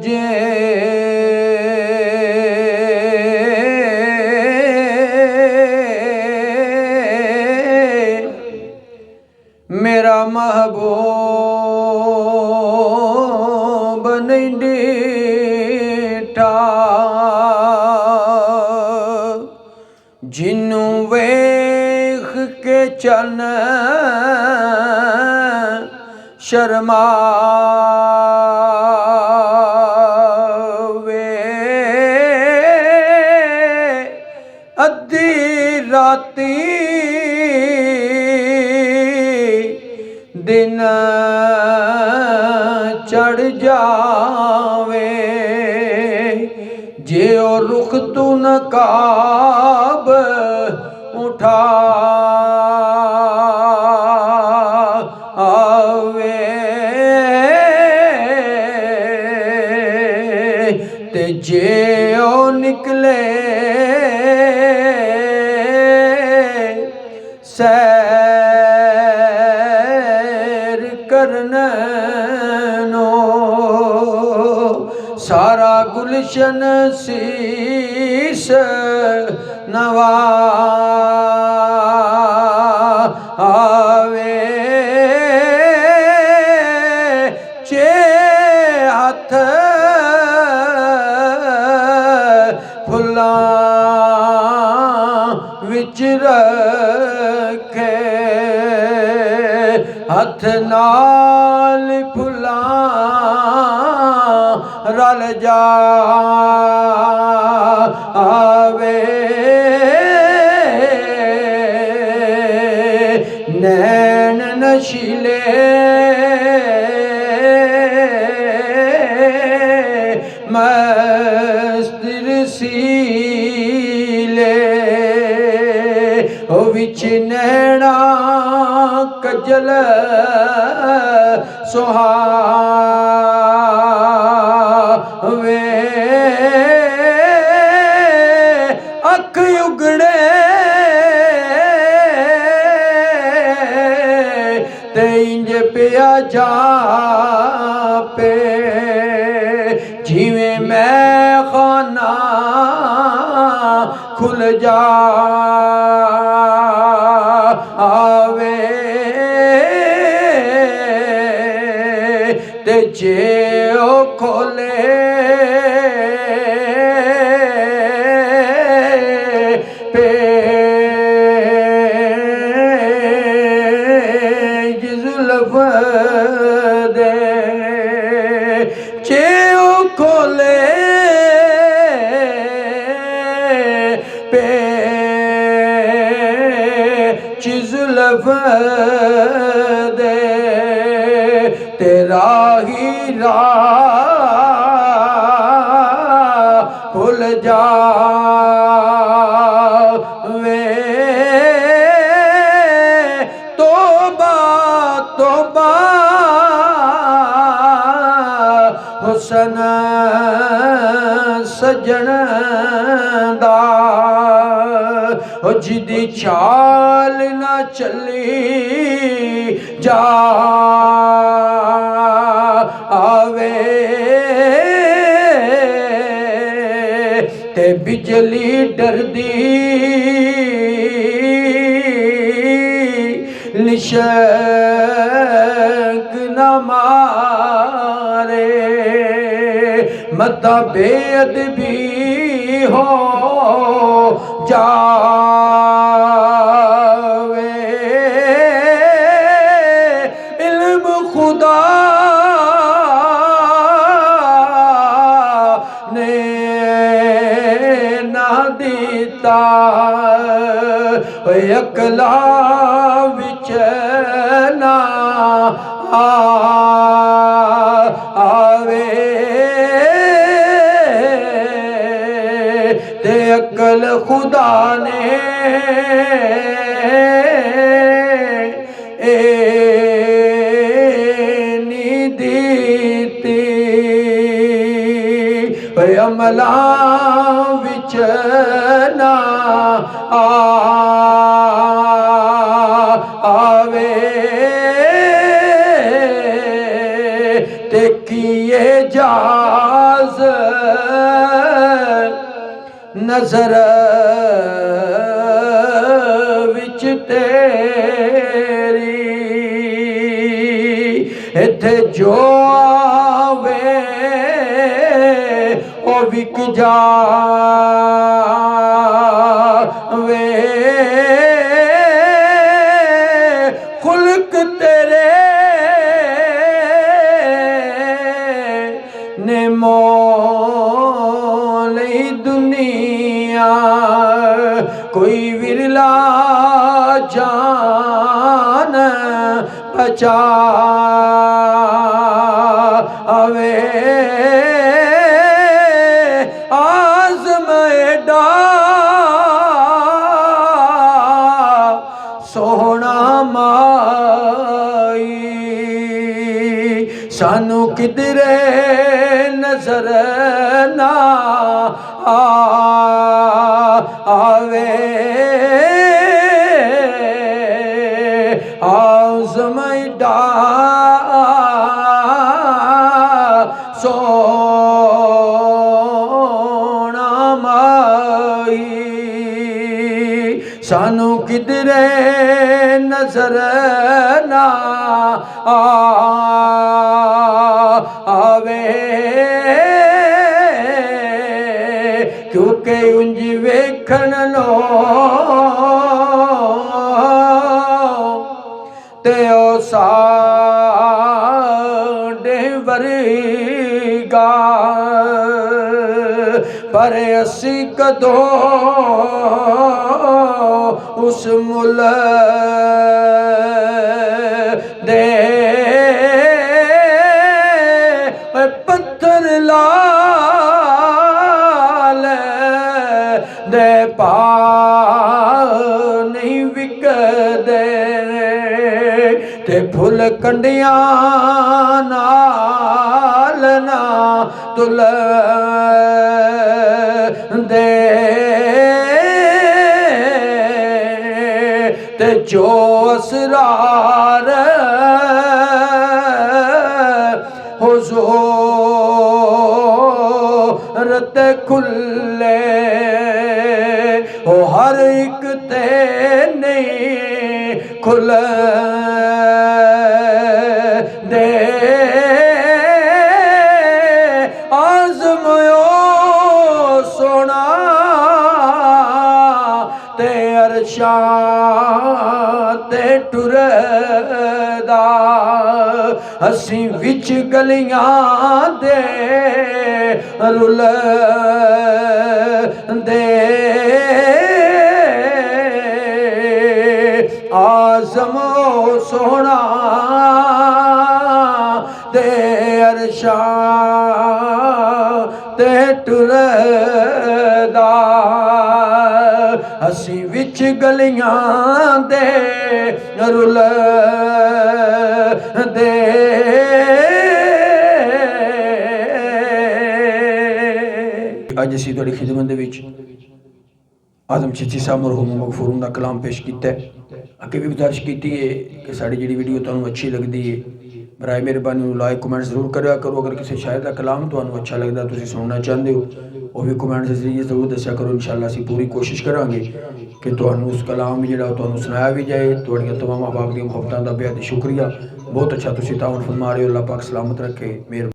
जे मेरा महबूब नहीं डिठा जिन्नू वेख के चन शर्मावे अद्धी राती दिन चढ़ जावे जे और रुख तू नकाब उठा आवे ते जे ओ निकले सैर करने नो सारा गुलशन शीश नवावे चे हथ फुल्लां विच रखे हथ नाल फुल्लां रल जावे नैन नशीले मस्त रसीले ओ विच नैना कजल सुहावे अख उगड़े ते इंज पिया जापे जिवें मैं खाना खुल जावे ते जे ओ खोले पेज जुल्फ दे जे ओ खोले पेज जुल्फ दे तेरा ही राह भूल जावे तौबा तौबा हुसन सजन दा ओ जिदी चाल ना चली जा आवे ते बिजली डरदी लिशक न मारे मता बेअदबी हो जावे इल्म खुदा ने ना दिता अकला विच ना आवे ते अकल खुदा ने नी दीती अमला विच ना आवे ते की एजाज नजर विच तेरी इत्थे जो आवे ओ विक जावे खुल्क तेरे ने मोल दुनिया कोई विरला जान बचावे आज़म एडा सोहना माई सानू किधरे नजर ना आवे आज़म एडा सोहना माई सानू किधरे नजर ना आवे क्योंकि उंज वेखण लो ते ओ साडे वर्गा पर असी कदों उस मुल दे पत्थर लाल दे पा नहीं विकदे ते फुल कंडियां नाल ना तुल दे ते जो असरार हुजूर ते खुले हो हर एक ते नहीं खुल दे आज़मयो सोना ते अरशां ते टुरदा असी विच गलियां दे रुल दे आज़म सोना ते अरशां ते टुरदा असी विच गलियां दे रुल दे अज असी तुहाडी खिदमत दे विच आज़म चिश्ती साहब मरहूम मगफूरून दा कलाम पेश कीता है। अगे भी गुजारिश की है कि साड़ी जी वीडियो तुहानू अच्छी लगती है बराए मेहरबानी लाइक कमेंट जरूर करा करो। अगर किसी शायर का कलाम तुहानू अच्छा लगता तुम सुनना चाहते हो वह भी कमेंट के जरिए जरूर दस्या करो। इंशाअल्लाह असी पूरी कोशिश करांगे कि तुहानू उस कलाम जिहड़ा तुहानू सुनाया भी जाए। तुहाड़ियां तमाम अहबाब दी मुहब्बतां दा बेहद शुक्रिया। बहुत अच्छा तुसीं ताउन फरमा रहे हो। अल्लाह पाक सलामत रखे। मेहरबानी।